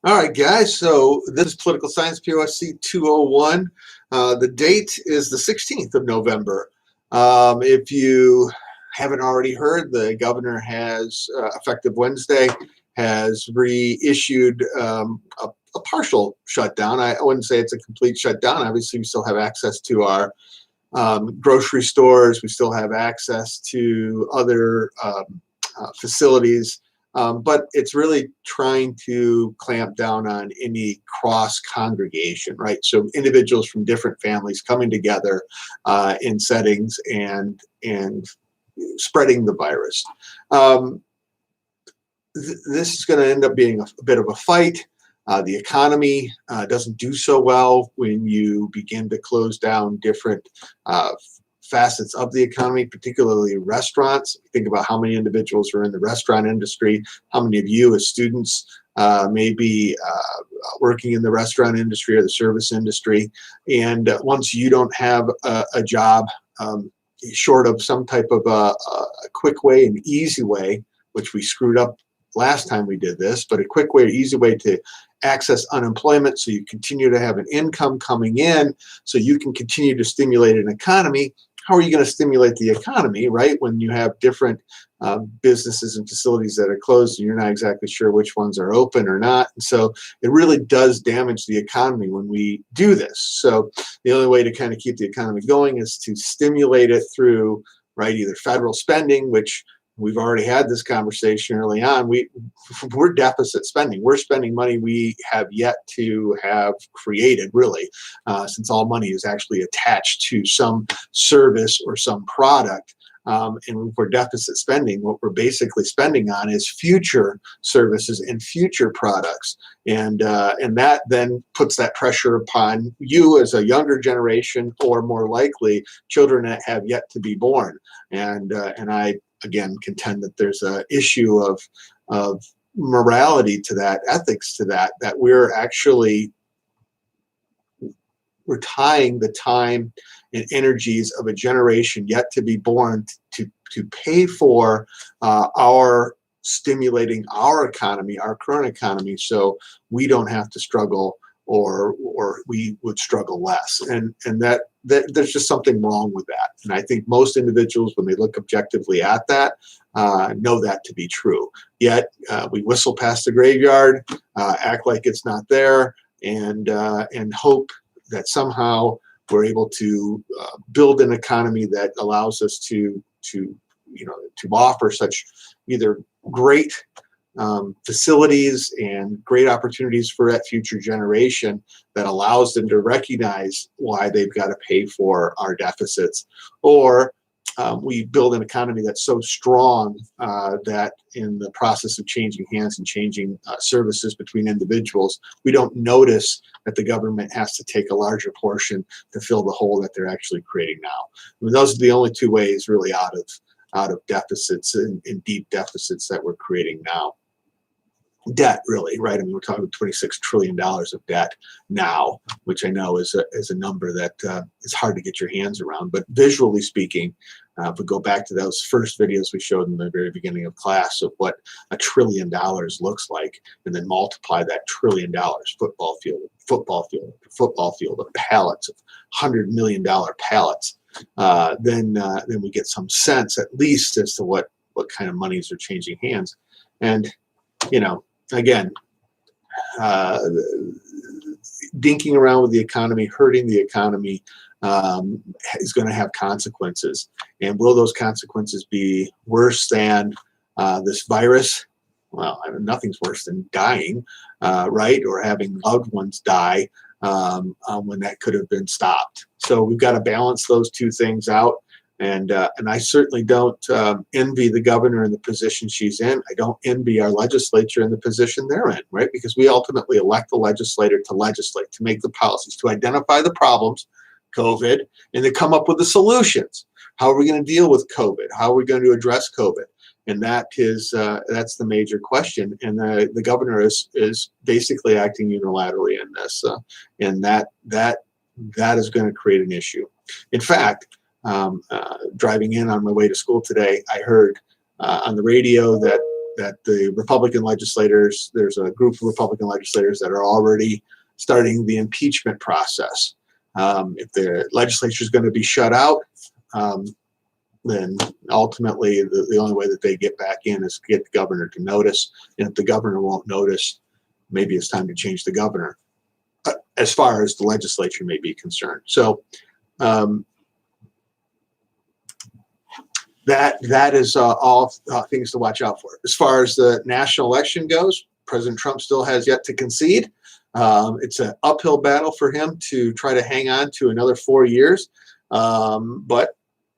All right, guys. So this is Political Science POSC 201. The date is the 16th of November. If you haven't already heard, the governor has, effective Wednesday, has reissued a partial shutdown. I wouldn't say it's a complete shutdown. Obviously, we still have access to our grocery stores. We still have access to other facilities. But it's really trying to clamp down on any cross congregation, right? So individuals from different families coming together in settings and spreading the virus. This is going to end up being a bit of a fight. The economy doesn't do so well when you begin to close down different facets of the economy, particularly restaurants. Think about how many individuals are in the restaurant industry, how many of you as students may be working in the restaurant industry or the service industry. And once you don't have a job, short of some type of a quick way, an easy way, which we screwed up last time we did this, but a quick way, easy way to access unemployment so you continue to have an income coming in so you can continue to stimulate an economy. How are you going to stimulate the economy, right, when you have different businesses and facilities that are closed and you're not exactly sure which ones are open or not? And so it really does damage the economy when we do this. So the only way to kind of keep the economy going is to stimulate it through, right, either federal spending, which we've already had this conversation early on. We're deficit spending. We're spending money we have yet to have created, really, since all money is actually attached to some service or some product. And for deficit spending, what we're basically spending on is future services and future products. And that then puts that pressure upon you as a younger generation, or more likely, children that have yet to be born. And I, again, contend that there's an issue of morality to that, ethics to that we're tying the time and energies of a generation yet to be born to pay for our stimulating our economy, our current economy, so we don't have to struggle, or we would struggle less. And that there's just something wrong with that. And I think most individuals, when they look objectively at that, know that to be true. Yet we whistle past the graveyard, act like it's not there, and hope that somehow we're able to build an economy that allows us to offer such either great facilities and great opportunities for that future generation that allows them to recognize why they've got to pay for our deficits, or we build an economy that's so strong that in the process of changing hands and changing services between individuals, we don't notice that the government has to take a larger portion to fill the hole that they're actually creating now. I mean, those are the only two ways really out of deficits and deep deficits that we're creating now. Debt, really, right? I mean, we're talking $26 trillion of debt now, which I know is a number that is hard to get your hands around. But visually speaking, if we go back to those first videos we showed in the very beginning of class of what $1 trillion looks like, and then multiply that $1 trillion, football field, of pallets, of $100 million pallets, then we get some sense, at least, as to what kind of monies are changing hands. And again, dinking around with the economy, hurting the economy, is going to have consequences. And will those consequences be worse than this virus? Well, I mean, nothing's worse than dying, right? Or having loved ones die when that could have been stopped. So we've got to balance those two things out. And I certainly don't envy the governor in the position she's in. I don't envy our legislature in the position they're in, right? Because we ultimately elect the legislator to legislate, to make the policies, to identify the problems, COVID, and to come up with the solutions. How are we going to deal with COVID? How are we going to address COVID? And that's the major question. And the governor is basically acting unilaterally in this, and that is going to create an issue. In fact, driving in on my way to school today, I heard on the radio that that the Republican legislators, there's a group of Republican legislators that are already starting the impeachment process. If the legislature is going to be shut out, then ultimately the only way that they get back in is get the governor to notice. And if the governor won't notice, maybe it's time to change the governor, as far as the legislature may be concerned. So that is all things to watch out for. As far as the national election goes, President Trump still has yet to concede. It's an uphill battle for him to try to hang on to another 4 years, but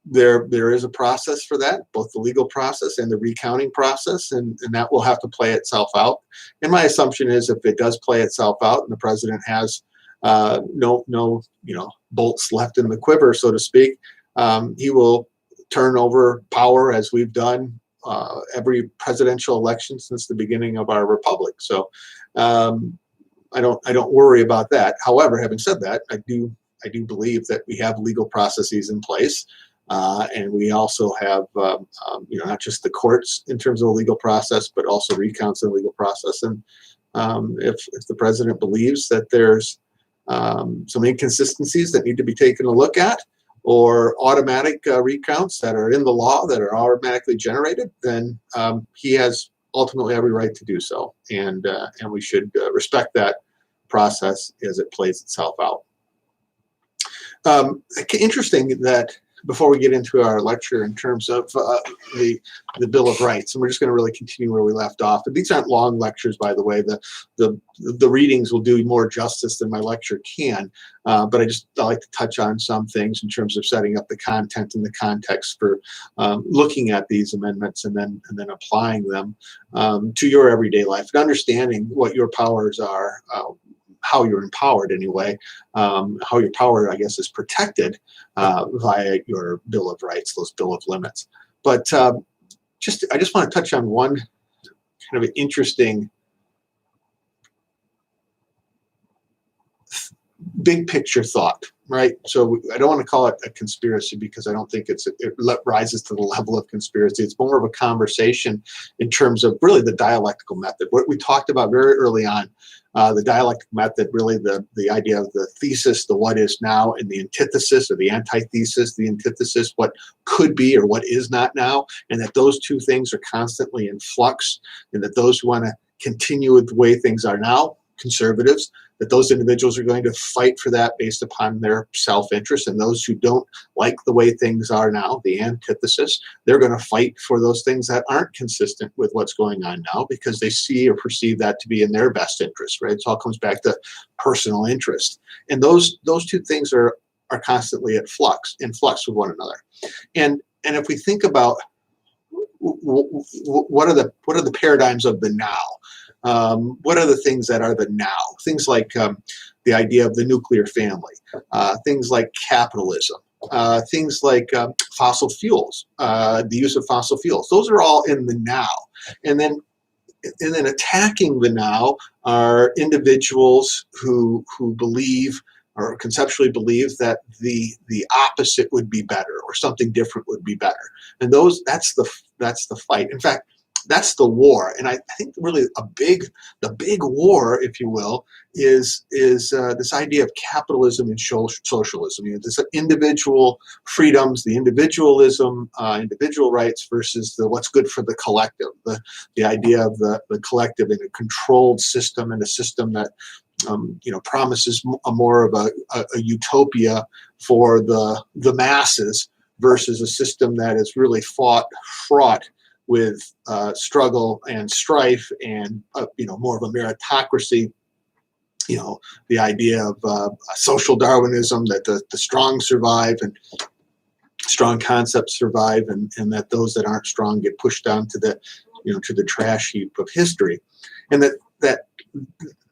there is a process for that, both the legal process and the recounting process, and that will have to play itself out. And my assumption is, if it does play itself out and the president has no bolts left in the quiver, so to speak, he will turn over power, as we've done every presidential election since the beginning of our republic. So I don't worry about that. However, having said that, I do believe that we have legal processes in place. And we also have, not just the courts in terms of the legal process, but also recounts in the legal process. And if the president believes that there's some inconsistencies that need to be taken a look at, or automatic recounts that are in the law that are automatically generated, then he has ultimately every right to do so. And we should respect that process as it plays itself out. Interesting that before we get into our lecture in terms of the Bill of Rights, and we're just going to really continue where we left off. But these aren't long lectures, by the way. The readings will do more justice than my lecture can. But I like to touch on some things in terms of setting up the content and the context for looking at these amendments and then applying them to your everyday life and understanding what your powers are. How you're empowered anyway, how your power, I guess, is protected via your Bill of Rights, those Bill of Limits. But I just want to touch on one kind of an interesting big picture thought, right? So I don't want to call it a conspiracy, because I don't think it rises to the level of conspiracy. It's more of a conversation in terms of really the dialectical method. What we talked about very early on, the dialectical method, really the idea of the thesis, the what is now, and the antithesis or the antithesis, the antithesis, what could be or what is not now, and that those two things are constantly in flux, and that those who want to continue with the way things are now, conservatives, that those individuals are going to fight for that based upon their self-interest, and those who don't like the way things are now, the antithesis, they're going to fight for those things that aren't consistent with what's going on now, because they see or perceive that to be in their best interest, right? It all comes back to personal interest. And those two things are constantly in flux with one another. And if we think about what are the paradigms of the now, what are the things that are the now? Things like the idea of the nuclear family, things like capitalism, things like fossil fuels, the use of fossil fuels. Those are all in the now. And then attacking the now are individuals who believe or conceptually believe that the opposite would be better, or something different would be better. And that's the fight. In fact, that's the war. And I think really the big war, if you will, is this idea of capitalism and socialism. This individual freedoms, the individualism, individual rights versus the what's good for the collective. The idea of the collective in a controlled system, and a system that promises more of a utopia for the masses, versus a system that is really fraught with struggle and strife, and more of a meritocracy. The idea of social Darwinism, that the strong survive, and strong concepts survive, and that those that aren't strong get pushed down to the trash heap of history. And that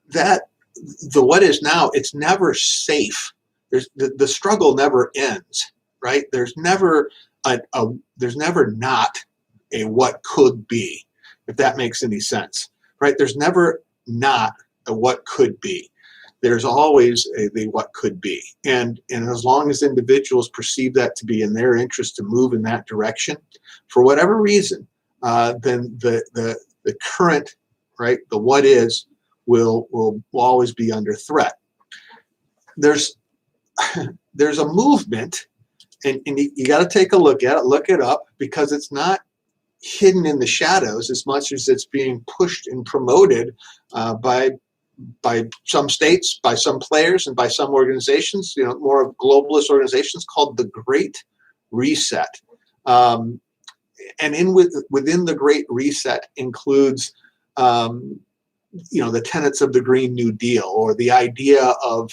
the what is now, it's never safe. The struggle never ends, right? There's never not a what could be, if that makes any sense, right? There's never not a what could be. There's always the what could be. And as long as individuals perceive that to be in their interest to move in that direction, for whatever reason, then the current, right, the what is, will always be under threat. There's a movement, and you got to take a look at it, look it up, because it's not hidden in the shadows as much as it's being pushed and promoted by some states, by some players, and by some organizations, more globalist organizations, called the Great Reset. And within the Great Reset includes the tenets of the Green New Deal, or the idea of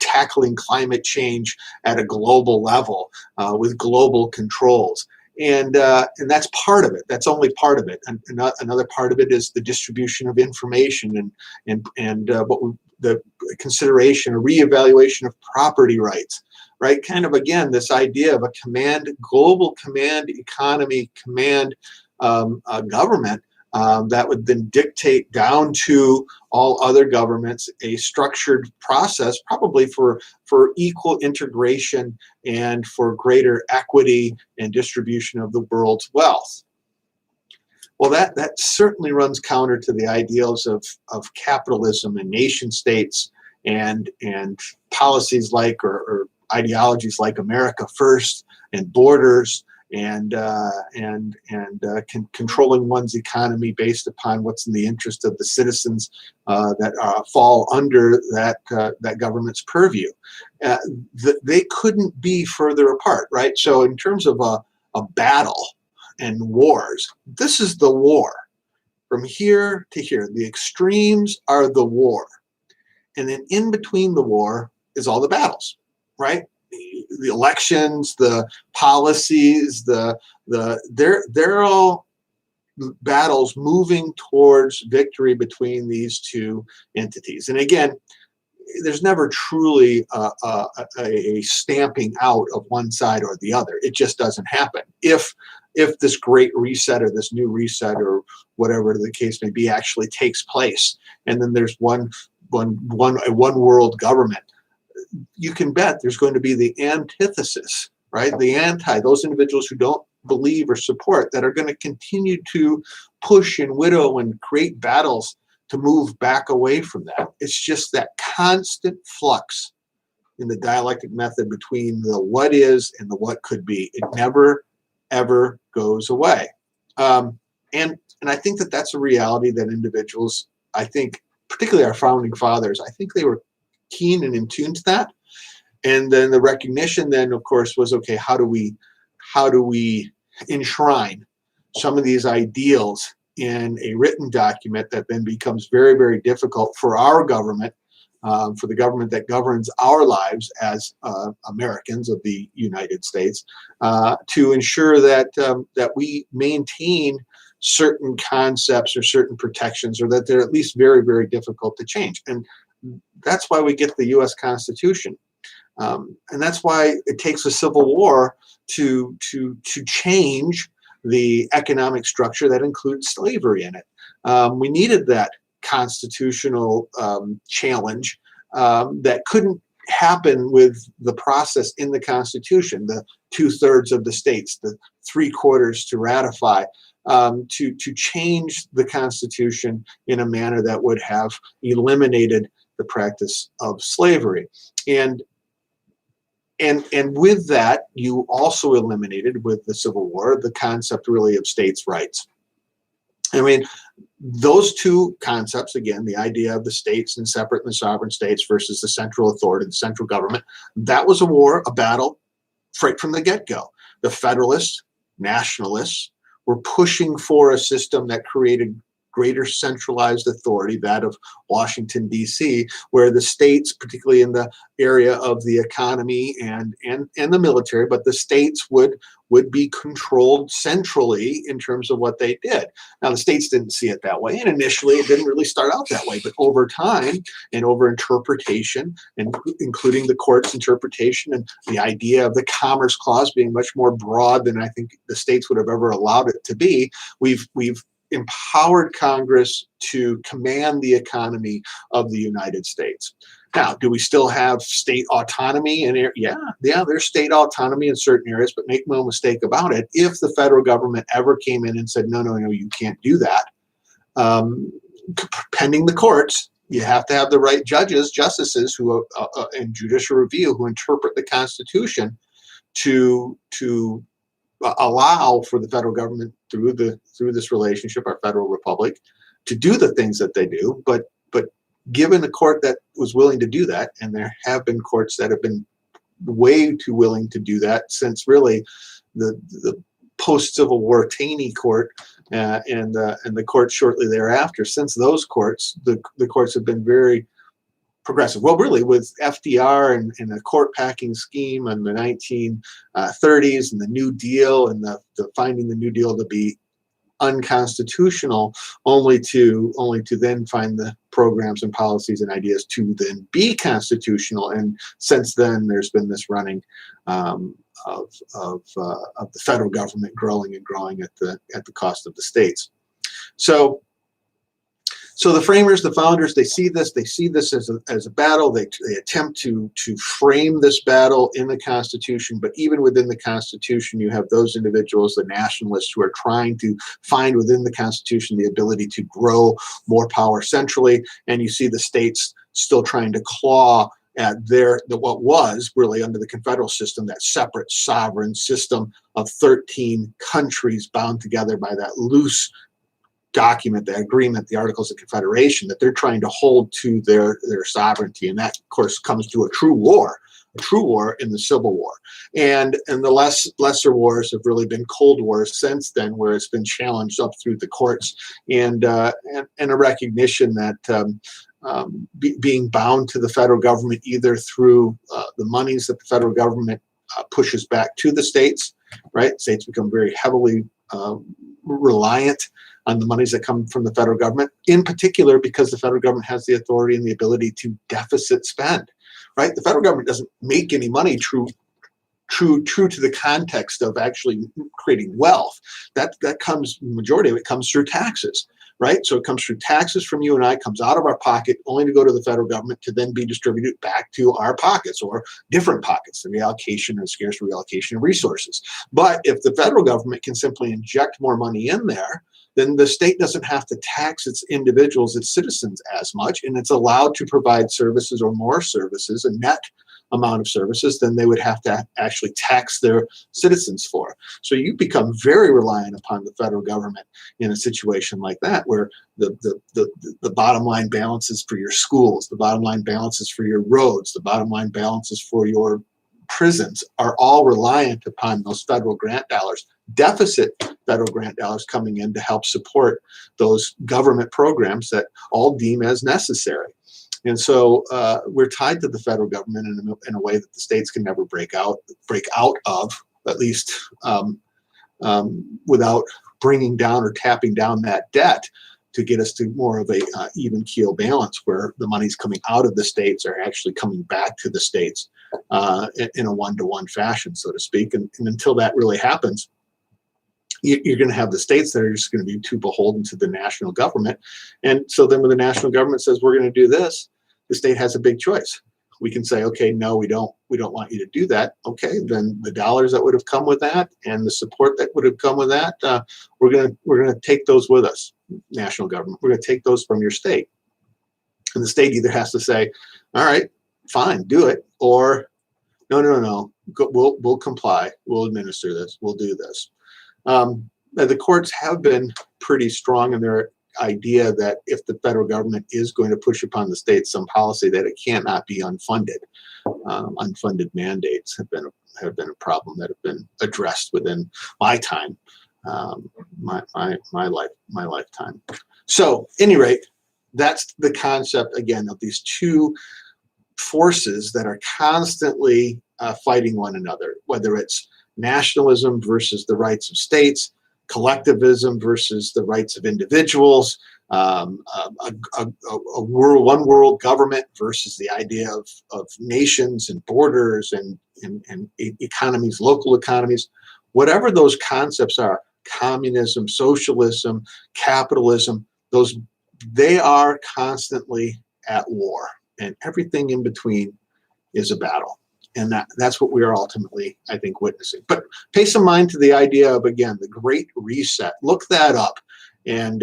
tackling climate change at a global level with global controls. And that's part of it. That's only part of it. And another part of it is the distribution of information and the consideration, a reevaluation of property rights, right? Kind of, again, this idea of a global command economy, command government that would then dictate down to all other governments a structured process, probably for equal integration and for greater equity and distribution of the world's wealth. Well, that certainly runs counter to the ideals of capitalism and nation states and policies like or ideologies like America First and borders and controlling one's economy based upon what's in the interest of the citizens that fall under that government's purview. They couldn't be further apart, right? So in terms of a battle and wars, this is the war. From here to here, the extremes are the war. And then in between the war is all the battles, right? The elections, the policies, they're all battles moving towards victory between these two entities. And again, there's never truly a stamping out of one side or the other. It just doesn't happen. If this great reset or this new reset or whatever the case may be actually takes place, and then there's one world government, you can bet there's going to be the antithesis, right? The those individuals who don't believe or support, that are going to continue to push and whittle and create battles to move back away from that. It's just that constant flux in the dialectic method between the what is and the what could be. It never, ever goes away. And I think that's a reality that individuals, I think, particularly our founding fathers, I think they were keen and in tune to that. And then the recognition then, of course, was, okay, how do we enshrine some of these ideals in a written document that then becomes very, very difficult for our government, for the government that governs our lives as Americans of the United States, to ensure that we maintain certain concepts or certain protections, or that they're at least very, very difficult to change. And that's why we get the U.S. Constitution. And that's why it takes a civil war to change the economic structure that includes slavery in it. We needed that constitutional challenge that couldn't happen with the process in the Constitution, the 2/3 of the states, the 3/4 to ratify, to change the Constitution in a manner that would have eliminated the practice of slavery. And with that, you also eliminated, with the Civil War, the concept really of states' rights. I mean, those two concepts, again, the idea of the states and separate and sovereign states versus the central authority, the central government, that was a war, a battle, right from the get-go. The Federalists, nationalists, were pushing for a system that created greater centralized authority, that of Washington, D.C., where the states, particularly in the area of the economy and the military, but the states would be controlled centrally in terms of what they did. Now, the states didn't see it that way, and initially it didn't really start out that way, but over time and over interpretation, and including the court's interpretation and the idea of the Commerce Clause being much more broad than I think the states would have ever allowed it to be, we've empowered Congress to command the economy of the United States. Now, do we still have state autonomy? And yeah, there's state autonomy in certain areas, but make no mistake about it, if the federal government ever came in and said, no, no, no, you can't do that, pending the courts, you have to have the right justices who, in judicial review, who interpret the Constitution to allow for the federal government through this relationship, our federal republic, to do the things that they do. But given a court that was willing to do that, and there have been courts that have been way too willing to do that since really the post-Civil War Taney court and the court shortly thereafter. Since those courts, the courts have been very progressive. Well, really, with FDR and the court packing scheme in the 1930s and the New Deal and the finding the New Deal to be unconstitutional, only to then find the programs and policies and ideas to then be constitutional. And since then, there's been this running of the federal government growing and growing at the cost of the states. So the framers, the founders, they see this as a battle. They attempt to frame this battle in the Constitution, but even within the Constitution, you have those individuals, the nationalists, who are trying to find within the Constitution the ability to grow more power centrally, and you see the states still trying to claw at what was really under the Confederal system, that separate sovereign system of 13 countries bound together by that loose document, the agreement, the Articles of Confederation, that they're trying to hold to their sovereignty. And that, of course, comes to a true war in the Civil War. And the lesser wars have really been Cold Wars since then, where it's been challenged up through the courts, and a recognition that being bound to the federal government, either through the monies that the federal government pushes back to the states, right? States become very heavily reliant on the monies that come from the federal government, in particular because the federal government has the authority and the ability to deficit spend, right? The federal government doesn't make any money true to the context of actually creating wealth. That comes, majority of it comes through taxes, right? So it comes through taxes from you and I, comes out of our pocket, only to go to the federal government to then be distributed back to our pockets or different pockets, the reallocation or scarce reallocation of resources. But if the federal government can simply inject more money in there, then the state doesn't have to tax its individuals, its citizens as much, and it's allowed to provide services or more services, a net amount of services, than they would have to actually tax their citizens for. So you become very reliant upon the federal government in a situation like that, where the bottom line balances for your schools, the bottom line balances for your roads, the bottom line balances for your prisons are all reliant upon those federal grant dollars, deficit federal grant dollars coming in to help support those government programs that all deem as necessary. And so we're tied to the federal government in a way that the states can never break out of, at least without bringing down or tapping down that debt to get us to more of a even keel balance, where the money's coming out of the states are actually coming back to the states in a one-to-one fashion, so to speak. And until that really happens, you're going to have the states that are just going to be too beholden to the national government. And so then when the national government says, we're going to do this, the state has a big choice. We can say, okay, no, we don't want you to do that. Okay, then the dollars that would have come with that and the support that would have come with that, we're going to take those with us, national government. We're going to take those from your state. And the state either has to say, all right, fine, do it, or no, we'll comply, we'll administer this, we'll do this. The courts have been pretty strong in their idea that if the federal government is going to push upon the states some policy, that it cannot be unfunded. Unfunded mandates have been a problem that have been addressed within my time, my lifetime. So, at any rate, that's the concept again of these two forces that are constantly fighting one another, whether it's nationalism versus the rights of states, collectivism versus the rights of individuals, one world government versus the idea of nations and borders and economies, local economies, whatever those concepts are, communism, socialism, capitalism, they are constantly at war. and everything in between is a battle. And that's what we are ultimately, I think, witnessing. But pay some mind to the idea of, again, the Great Reset. Look that up and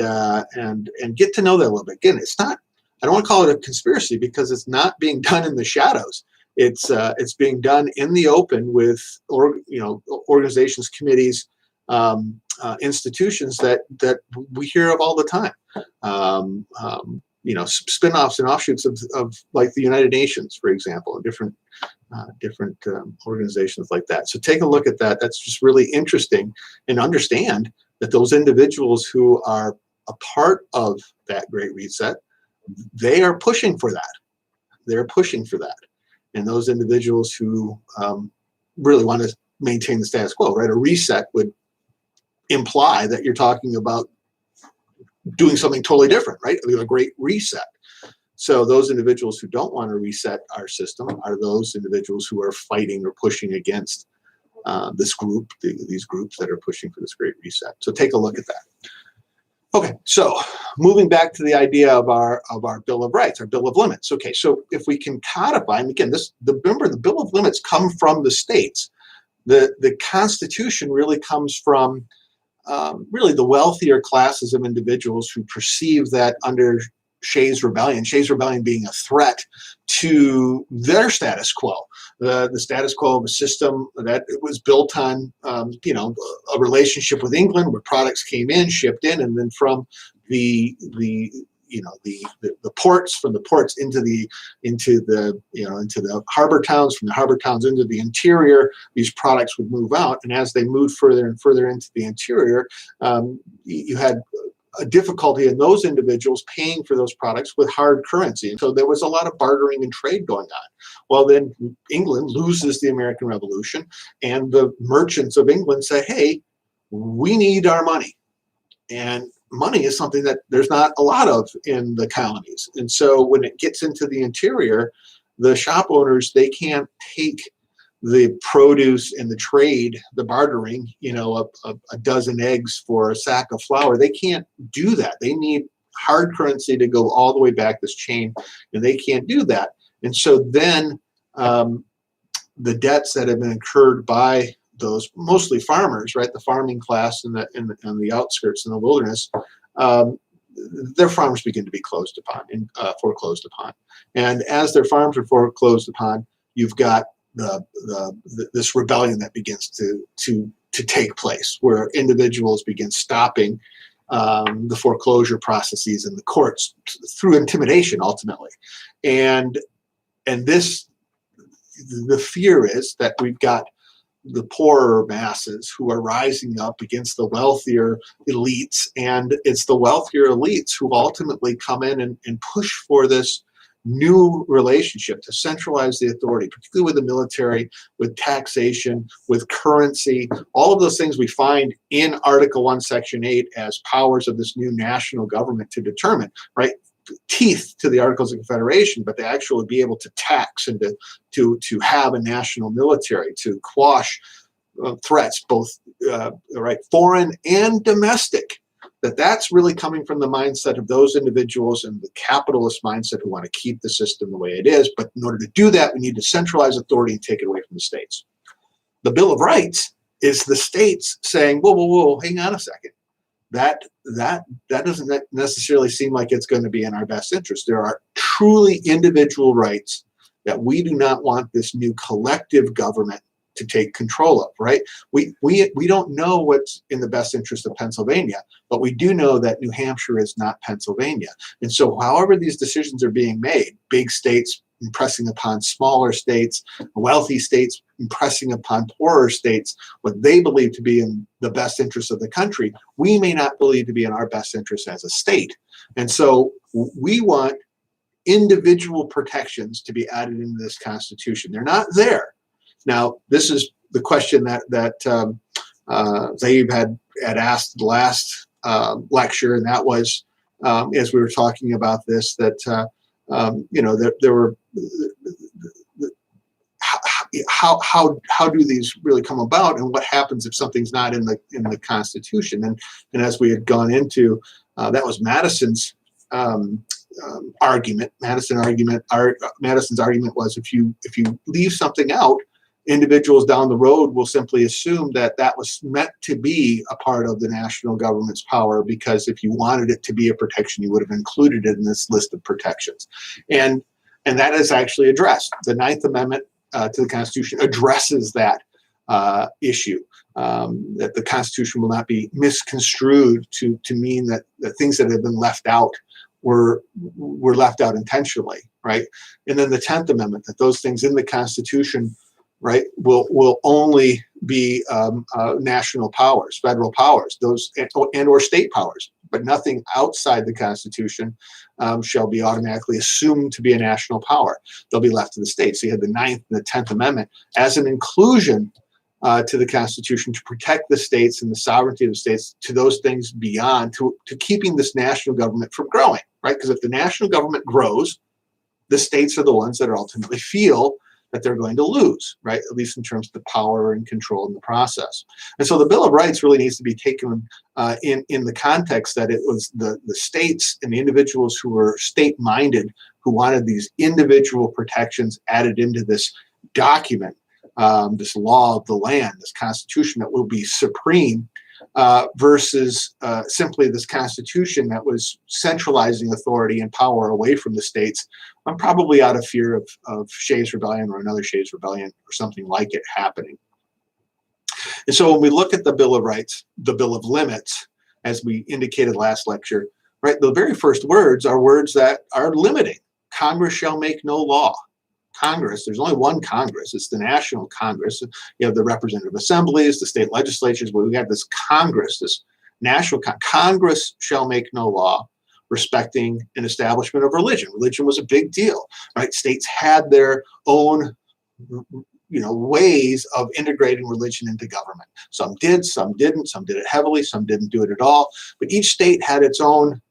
get to know that a little bit. Again, it's not, I don't want to call it a conspiracy because it's not being done in the shadows. It's being done in the open with organizations, committees, institutions that we hear of all the time. Spin-offs and offshoots of like the United Nations, for example, and different organizations like that. So take a look at that. That's just really interesting, and understand that those individuals who are a part of that Great Reset, they are pushing for that. They're pushing for that. And those individuals who really want to maintain the status quo, right? A reset would imply that you're talking about doing something totally different, right? A great reset. So those individuals who don't want to reset our system are those individuals who are fighting or pushing against this group, these groups that are pushing for this great reset. So take a look at that. Okay, so moving back to the idea of our Bill of Rights, our Bill of Limits. Okay, so if we can codify, and again, remember the Bill of Limits come from the states. The Constitution really comes from really the wealthier classes of individuals who perceive that under Shays' Rebellion being a threat to their status quo, the status quo of a system that was built on, a relationship with England where products came in, shipped in, and then from the ports, from the ports into the harbor towns, from the harbor towns into the interior, these products would move out. And as they moved further and further into the interior, you had a difficulty in those individuals paying for those products with hard currency. And so there was a lot of bartering and trade going on. Well, then England loses the American Revolution, and the merchants of England say, hey, we need our money. And money is something that there's not a lot of in the colonies. And so when it gets into the interior, the shop owners, they can't take the produce and the trade, the bartering, a dozen eggs for a sack of flour. They can't do that. They need hard currency to go all the way back this chain, and they can't do that. And so then the debts that have been incurred by those mostly farmers, right, the farming class and the outskirts in the wilderness, their farms begin to be closed upon and foreclosed upon. And as their farms are foreclosed upon, you've got this rebellion that begins to take place, where individuals begin stopping the foreclosure processes in the courts through intimidation, ultimately. And this, the fear is that we've got the poorer masses who are rising up against the wealthier elites, and it's the wealthier elites who ultimately come in and push for this new relationship to centralize the authority, particularly with the military, with taxation, with currency, all of those things we find in Article 1, Section 8 as powers of this new national government to determine, right? Teeth to the Articles of Confederation, but they actually be able to tax and to have a national military, to quash threats, both foreign and domestic. That's really coming from the mindset of those individuals and the capitalist mindset who want to keep the system the way it is. But in order to do that, we need to centralize authority and take it away from the states. The Bill of Rights is the states saying, whoa, hang on a second. That doesn't necessarily seem like it's going to be in our best interest. There are truly individual rights that we do not want this new collective government to take control of, right? We don't know what's in the best interest of Pennsylvania, but we do know that New Hampshire is not Pennsylvania. And so however these decisions are being made, big states impressing upon smaller states, wealthy states impressing upon poorer states, what they believe to be in the best interest of the country, we may not believe to be in our best interest as a state. And so we want individual protections to be added into this Constitution. They're not there. Now, this is the question that Zaib had asked the last lecture, and that was, as we were talking about this, that there were how do these really come about, and what happens if something's not in the Constitution? And as we had gone into, that was Madison's argument. Madison's argument was if you leave something out, individuals down the road will simply assume that that was meant to be a part of the national government's power, because if you wanted it to be a protection, you would have included it in this list of protections. And that is actually addressed. The Ninth Amendment to the Constitution addresses that issue, that the Constitution will not be misconstrued to mean that the things that have been left out were left out intentionally, right? And then the 10th Amendment, that those things in the Constitution, right, will only be national powers, federal powers, those and or state powers, but nothing outside the Constitution shall be automatically assumed to be a national power. They'll be left to the states. So you had the 9th and the 10th Amendment as an inclusion to the Constitution to protect the states and the sovereignty of the states, to those things beyond, to keeping this national government from growing, right? Because if the national government grows, the states are the ones that ultimately feel that they're going to lose, right? At least in terms of the power and control in the process. And so the Bill of Rights really needs to be taken in the context that it was the states and the individuals who were state-minded who wanted these individual protections added into this document, this law of the land, this constitution that will be supreme, versus simply this constitution that was centralizing authority and power away from the states. I'm probably out of fear of Shays' Rebellion or another Shays' Rebellion or something like it happening. And so when we look at the Bill of Rights, the Bill of Limits, as we indicated last lecture, right, the very first words are words that are limiting. Congress shall make no law. Congress, there's only one Congress. It's the National Congress. You have the representative assemblies, the state legislatures, but we have this Congress, this national Congress shall make no law respecting an establishment of religion. Religion was a big deal, right? States had their own, ways of integrating religion into government. Some did, some didn't. Some did it heavily, some didn't do it at all. But each state had its own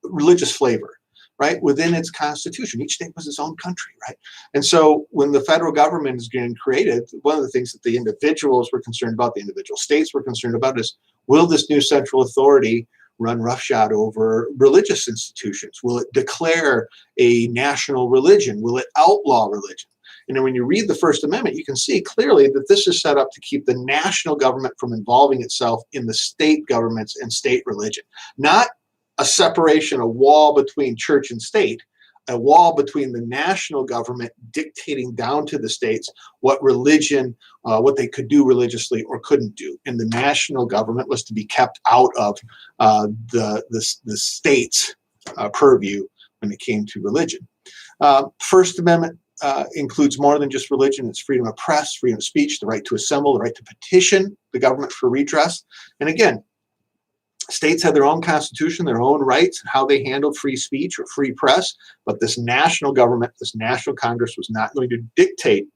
religious flavor, right, within its constitution. Each state was its own country, right? And so when the federal government is getting created, one of the things that the individuals were concerned about, the individual states were concerned about, is will this new central authority run roughshod over religious institutions? Will it declare a national religion? Will it outlaw religion? And then when you read the First Amendment, you can see clearly that this is set up to keep the national government from involving itself in the state governments and state religion. Not a separation, a wall between church and state, a wall between the national government dictating down to the states what religion, what they could do religiously or couldn't do. And the national government was to be kept out of the state's purview when it came to religion. First Amendment includes more than just religion. It's freedom of press, freedom of speech, the right to assemble, the right to petition the government for redress. And again, states had their own constitution, their own rights, how they handled free speech or free press, but this national government, this national Congress was not going to dictate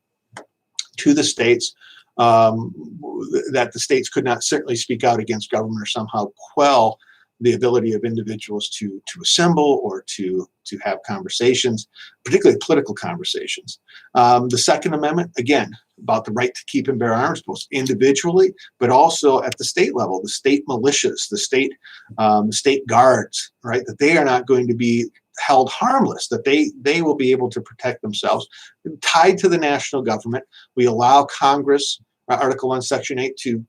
to the states that the states could not certainly speak out against government or somehow quell the ability of individuals to assemble or to have conversations, particularly political conversations. The Second Amendment, again, about the right to keep and bear arms, both individually, but also at the state level, the state militias, the state guards, right, that they are not going to be held harmless, that they will be able to protect themselves. Tied to the national government, we allow Congress, Article 1, Section 8, to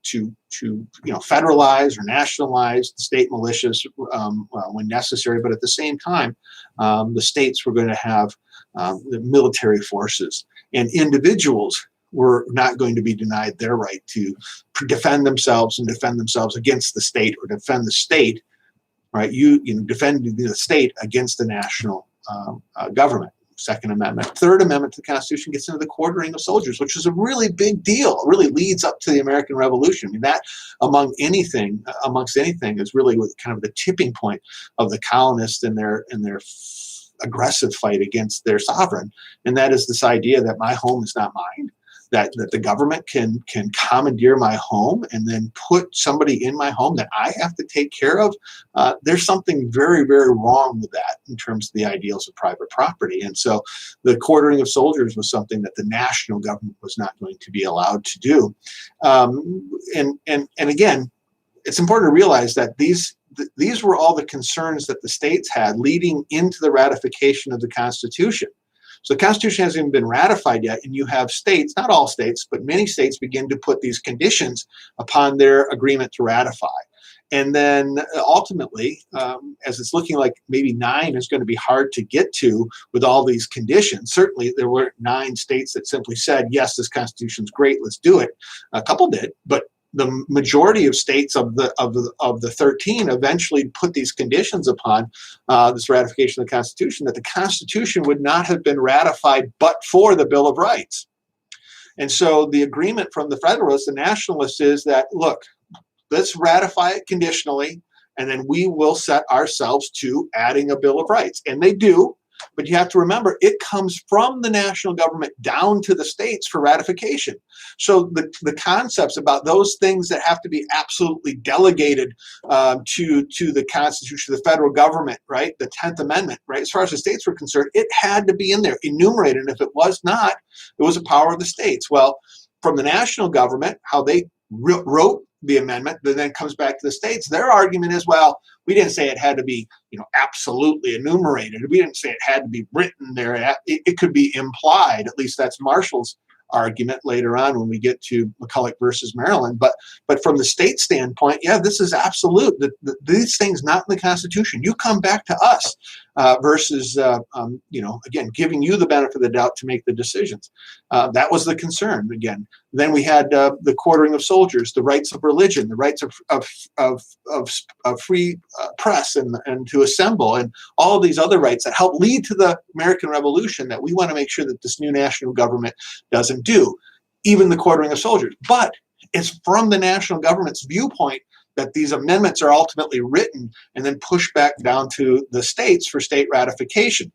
federalize or nationalize the state militias when necessary, but at the same time, the states were going to have the military forces, and individuals were not going to be denied their right to defend themselves and defend themselves against the state, or defend the state, right? Defending the state against the national government. Second Amendment. Third Amendment to the Constitution gets into the quartering of soldiers, which is a really big deal. It really leads up to the American Revolution. I mean, that amongst anything is really kind of the tipping point of the colonists and their aggressive fight against their sovereign. And that is this idea that my home is not mine, that the government can commandeer my home and then put somebody in my home that I have to take care of. There's something very, very wrong with that in terms of the ideals of private property. And so the quartering of soldiers was something that the national government was not going to be allowed to do. And again, it's important to realize that these these were all the concerns that the states had leading into the ratification of the Constitution. So the Constitution hasn't even been ratified yet, and you have states, not all states, but many states begin to put these conditions upon their agreement to ratify. And then ultimately, as it's looking like maybe 9 is going to be hard to get to with all these conditions. Certainly, there were 9 states that simply said, yes, this Constitution's great, let's do it. A couple did, but the majority of states of the 13 eventually put these conditions upon this ratification of the Constitution, that the Constitution would not have been ratified but for the Bill of Rights. And so the agreement from the Federalists and Nationalists is that, look, let's ratify it conditionally, and then we will set ourselves to adding a Bill of Rights. And they do, but you have to remember, it comes from the national government down to the states for ratification. So the concepts about those things that have to be absolutely delegated to the Constitution, the federal government, right, the 10th Amendment, right, as far as the states were concerned, it had to be in there, enumerated. And if it was not, it was a power of the states. Well, from the national government, how they wrote the amendment that then comes back to the states, their argument is, well, we didn't say it had to be, absolutely enumerated. We didn't say it had to be written there. It could be implied. At least that's Marshall's argument later on when we get to McCulloch versus Maryland. But from the state standpoint, yeah, this is absolute. These things not in the Constitution. You come back to us versus, again, giving you the benefit of the doubt to make the decisions. That was the concern. Again, then we had the quartering of soldiers, the rights of religion, the rights of free press and to assemble, and all of these other rights that help lead to the American Revolution that we want to make sure that this new national government doesn't do, even the quartering of soldiers. But it's from the national government's viewpoint that these amendments are ultimately written and then pushed back down to the states for state ratification.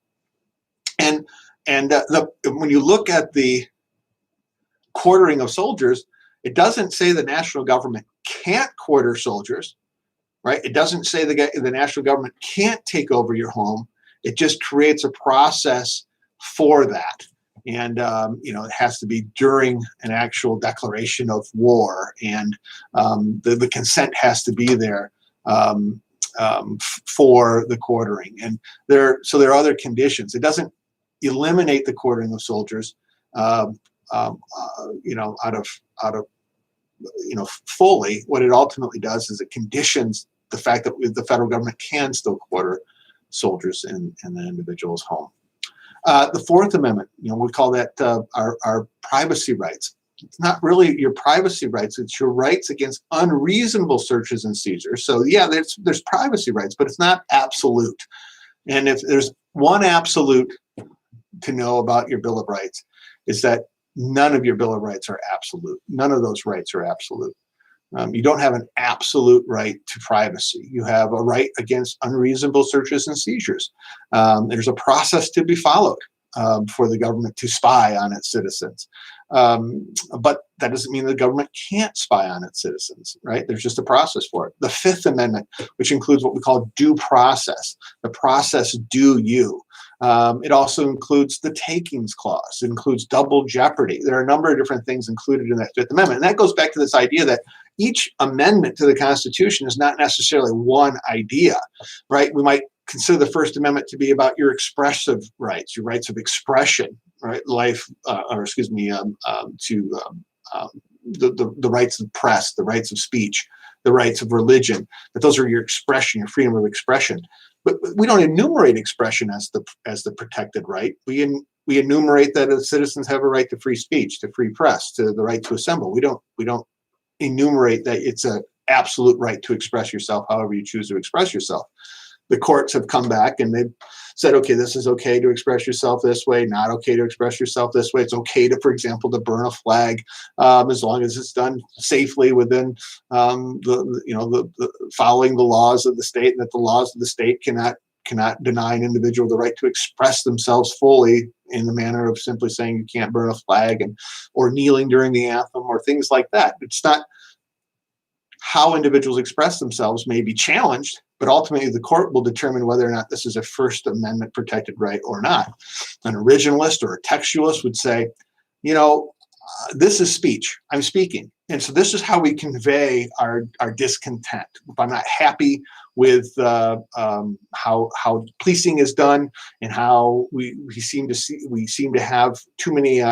And when you look at the quartering of soldiers, it doesn't say the national government can't quarter soldiers, right? It doesn't say the national government can't take over your home. It just creates a process for that. And, it has to be during an actual declaration of war, and the consent has to be there for the quartering. And there are other conditions. It doesn't eliminate the quartering of soldiers, out of fully. What it ultimately does is it conditions the fact that the federal government can still quarter soldiers in the individual's home. The Fourth Amendment, we call that our privacy rights. It's not really your privacy rights; it's your rights against unreasonable searches and seizures. So yeah, there's privacy rights, but it's not absolute. And if there's one absolute to know about your Bill of Rights, is that none of your Bill of Rights are absolute. None of those rights are absolute. You don't have an absolute right to privacy. You have a right against unreasonable searches and seizures. There's a process to be followed for the government to spy on its citizens. But that doesn't mean the government can't spy on its citizens, right? There's just a process for it. The Fifth Amendment, which includes what we call due process, the process due you. It also includes the takings clause. It includes double jeopardy. There are a number of different things included in that Fifth Amendment. And that goes back to this idea that each amendment to the Constitution is not necessarily one idea, right? We might consider the First Amendment to be about your expressive rights, your rights of expression, right? The rights of press, the rights of speech, the rights of religion, that those are your expression, your freedom of expression. But we don't enumerate expression as the protected right. We enumerate that citizens have a right to free speech, to free press, to the right to assemble. We don't enumerate that it's an absolute right to express yourself however you choose to express yourself. The courts have come back and they've said, okay, this is okay to express yourself this way, not okay to express yourself this way. It's okay to, for example, to burn a flag, as long as it's done safely within the following the laws of the state, and that the laws of the state cannot deny an individual the right to express themselves fully in the manner of simply saying you can't burn a flag or kneeling during the anthem or things like that. It's not how individuals express themselves may be challenged, but ultimately the court will determine whether or not this is a First Amendment protected right or not. An originalist or a textualist would say, this is speech. I'm speaking. And so this is how we convey our discontent. If I'm not happy with how policing is done and how we seem to have too many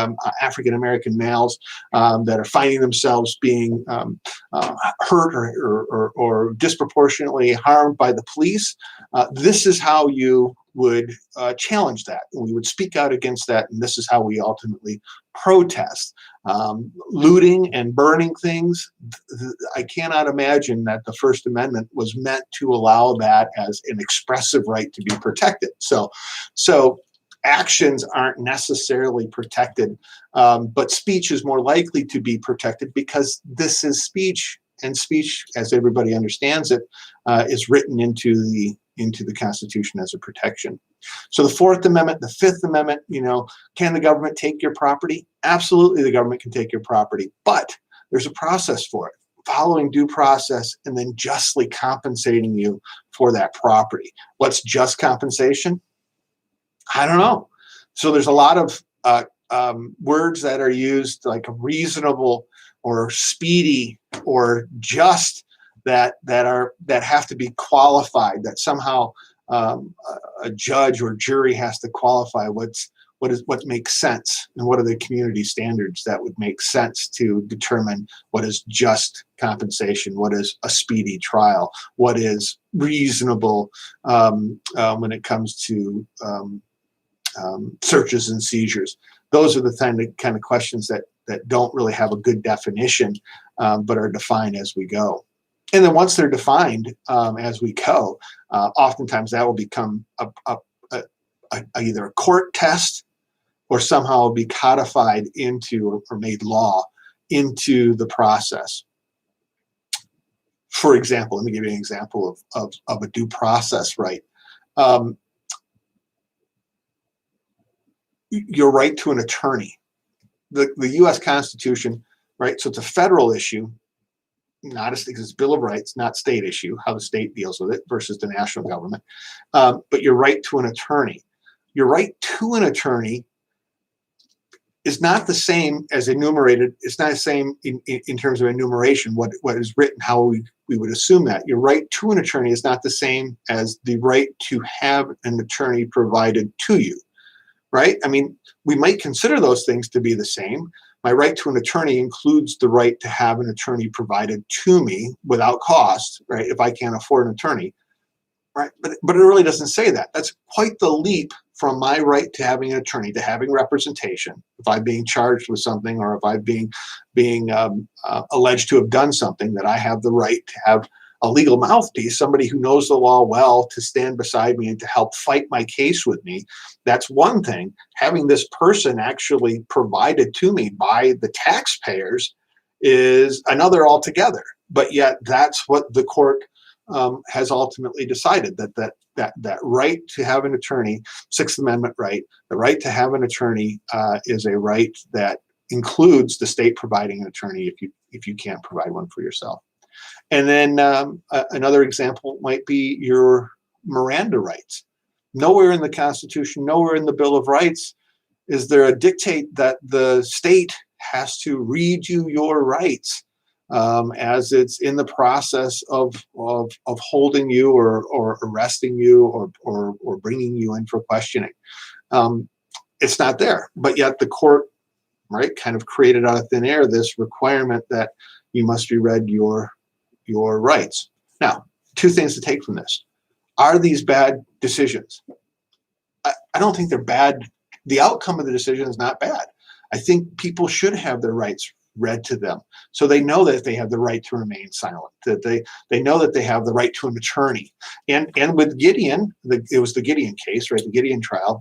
African American males that are finding themselves being hurt or disproportionately harmed by the police, this is how you would challenge that. We would speak out against that, and this is how we ultimately protest. Looting and burning things, I cannot imagine that the First Amendment was meant to allow that as an expressive right to be protected. So actions aren't necessarily protected, but speech is more likely to be protected because this is speech, and speech, as everybody understands it, is written into the Constitution as a protection. So the Fourth Amendment, the Fifth Amendment, can the government take your property? Absolutely, the government can take your property, but there's a process for it, following due process and then justly compensating you for that property. What's just compensation? I don't know. So there's a lot of words that are used, like reasonable or speedy or just, that have to be qualified, that somehow a judge or jury has to qualify what makes sense, and what are the community standards that would make sense to determine what is just compensation, what is a speedy trial, what is reasonable when it comes to searches and seizures. Those are the kind of questions that don't really have a good definition, but are defined as we go. And then once they're defined as we go, oftentimes that will become either a court test or somehow be codified into or made law into the process. For example, let me give you an example of a due process right. Your right to an attorney. The U.S. Constitution, right? So it's a federal issue. It's a Bill of Rights, not state issue, how the state deals with it versus the national government. But your right to an attorney. Your right to an attorney is not the same as enumerated. It's not the same in terms of enumeration, what is written, how we would assume that. Your right to an attorney is not the same as the right to have an attorney provided to you, right? I mean, we might consider those things to be the same. My right to an attorney includes the right to have an attorney provided to me without cost, right? If I can't afford an attorney, right? But it really doesn't say that. That's quite the leap from my right to having an attorney to having representation. If I'm being charged with something, or if I'm being alleged to have done something, that I have the right to have a legal mouthpiece, somebody who knows the law well, to stand beside me and to help fight my case with me. That's one thing. Having this person actually provided to me by the taxpayers is another altogether. But yet that's what the court has ultimately decided, that right to have an attorney, Sixth Amendment right, the right to have an attorney is a right that includes the state providing an attorney if you can't provide one for yourself. And then another example might be your Miranda rights. Nowhere in the Constitution, nowhere in the Bill of Rights is there a dictate that the state has to read you your rights as it's in the process of holding you or arresting you or bringing you in for questioning. It's not there, but yet the court, right, kind of created out of thin air this requirement that you must be read your rights. Now, two things to take from this. Are these bad decisions? I don't think they're bad. The outcome of the decision is not bad. I think people should have their rights read to them, so they know that they have the right to remain silent, that they know that they have the right to an attorney. And with Gideon, it was the Gideon case, right, the Gideon trial.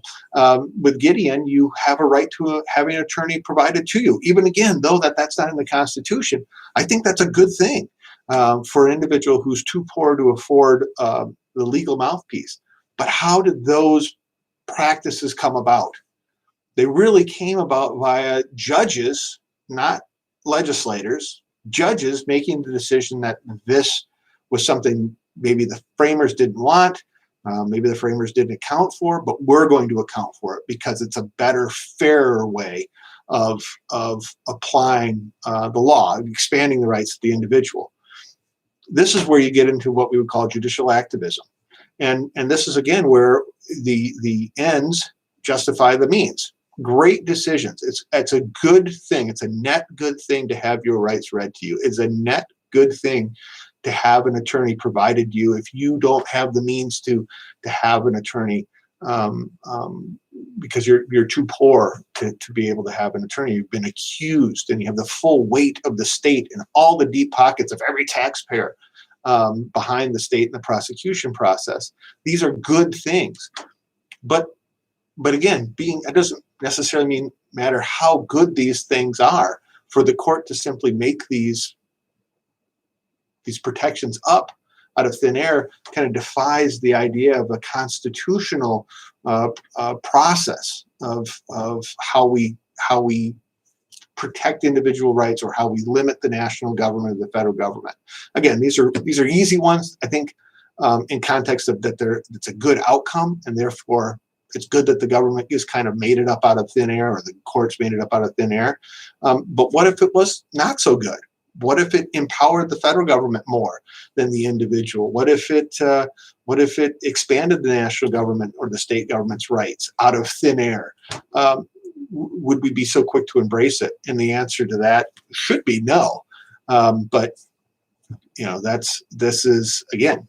With Gideon, you have a right to having an attorney provided to you. Even again, though that's not in the Constitution, I think that's a good thing for an individual who's too poor to afford the legal mouthpiece. But how did those practices come about? They really came about via judges, not legislators, judges making the decision that this was something maybe the framers didn't want, maybe the framers didn't account for, but we're going to account for it because it's a better, fairer way of applying the law, expanding the rights of the individual. This is where you get into what we would call judicial activism. And this is, again, where the ends justify the means. Great decisions. It's a good thing. It's a net good thing to have your rights read to you. It's a net good thing to have an attorney provided you if you don't have the means to have an attorney because you're too poor to be able to have an attorney. You've been accused and you have the full weight of the state and all the deep pockets of every taxpayer behind the state in the prosecution process. These are good things. But again, it doesn't necessarily matter how good these things are. For the court to simply make these protections up out of thin air kind of defies the idea of a constitutional process of how we protect individual rights or how we limit the national government or the federal government. Again, these are easy ones. I think in context of that it's a good outcome, and therefore it's good that the government just kind of made it up out of thin air, or the courts made it up out of thin air. But what if it was not so good? What if it empowered the federal government more than the individual? What if it expanded the national government or the state government's rights out of thin air? Would we be so quick to embrace it? And the answer to that should be no. But this is, again,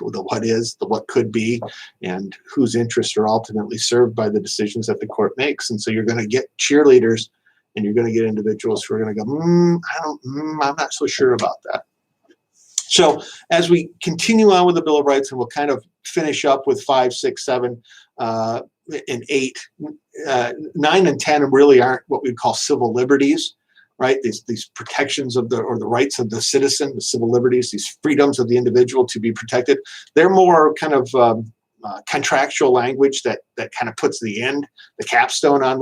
the what is, the what could be, and whose interests are ultimately served by the decisions that the court makes. And so you're going to get cheerleaders, and you're going to get individuals who are going to go, I'm not so sure about that. So as we continue on with the Bill of Rights, and we'll kind of finish up with 5, 6, 7, and 8, 9 and 10 really aren't what we'd call civil liberties, right? These protections of the rights of the citizen, the civil liberties, these freedoms of the individual to be protected. They're more kind of contractual language that kind of puts the capstone on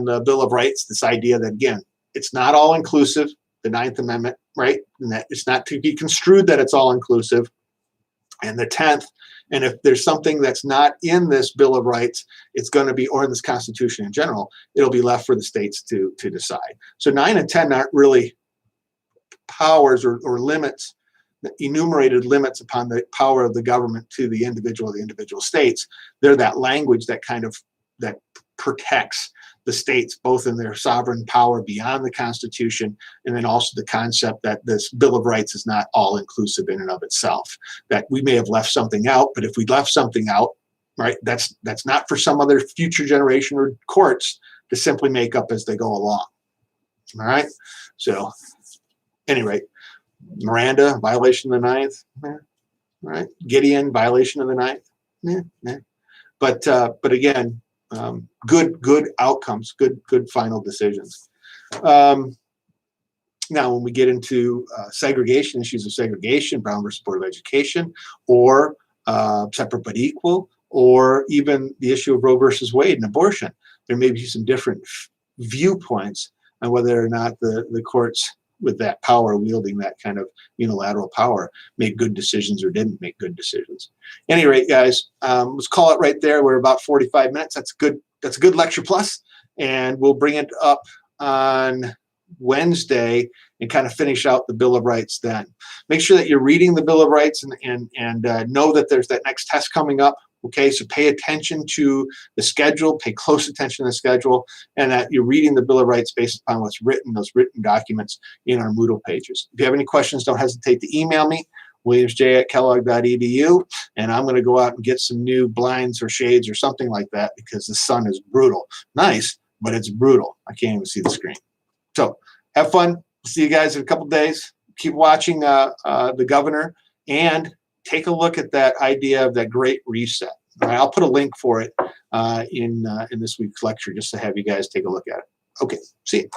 the Bill of Rights. This idea that, again, it's not all inclusive, the 9th Amendment, right? And that it's not to be construed that it's all inclusive. And the 10th, and if there's something that's not in this Bill of Rights, it's going to be, or in this Constitution in general, it'll be left for the states to decide. So 9 and 10 aren't really powers or limits, enumerated limits upon the power of the government to the individual states. They're that language that that protects the states, both in their sovereign power beyond the Constitution, and then also the concept that this Bill of Rights is not all inclusive in and of itself, that we may have left something out, but if we left something out, right, that's not for some other future generation or courts to simply make up as they go along. All right. So anyway, Miranda, violation of the 9th, right? Gideon, violation of the 9th, But again, good outcomes, good final decisions. Now, when we get into segregation, issues of segregation, Brown versus Board of Education, or separate but equal, or even the issue of Roe versus Wade and abortion, there may be some different viewpoints on whether or not the courts with that power, wielding that kind of unilateral power, made good decisions or didn't make good decisions. At any rate, guys, let's call it right there. We're about 45 minutes. That's good. That's a good lecture plus, and we'll bring it up on Wednesday and kind of finish out the Bill of Rights then. Make sure that you're reading the Bill of Rights and know that there's that next test coming up. Okay, so pay attention to the schedule, pay close attention to the schedule, and that you're reading the Bill of Rights based upon what's written, those written documents in our Moodle pages. If you have any questions, don't hesitate to email me, williamsj@kellogg.edu, and I'm going to go out and get some new blinds or shades or something like that because the sun is brutal. Nice, but it's brutal. I can't even see the screen. So have fun. See you guys in a couple days. Keep watching the governor, and take a look at that idea of that great reset. All right, I'll put a link for it in this week's lecture just to have you guys take a look at it. Okay, see you.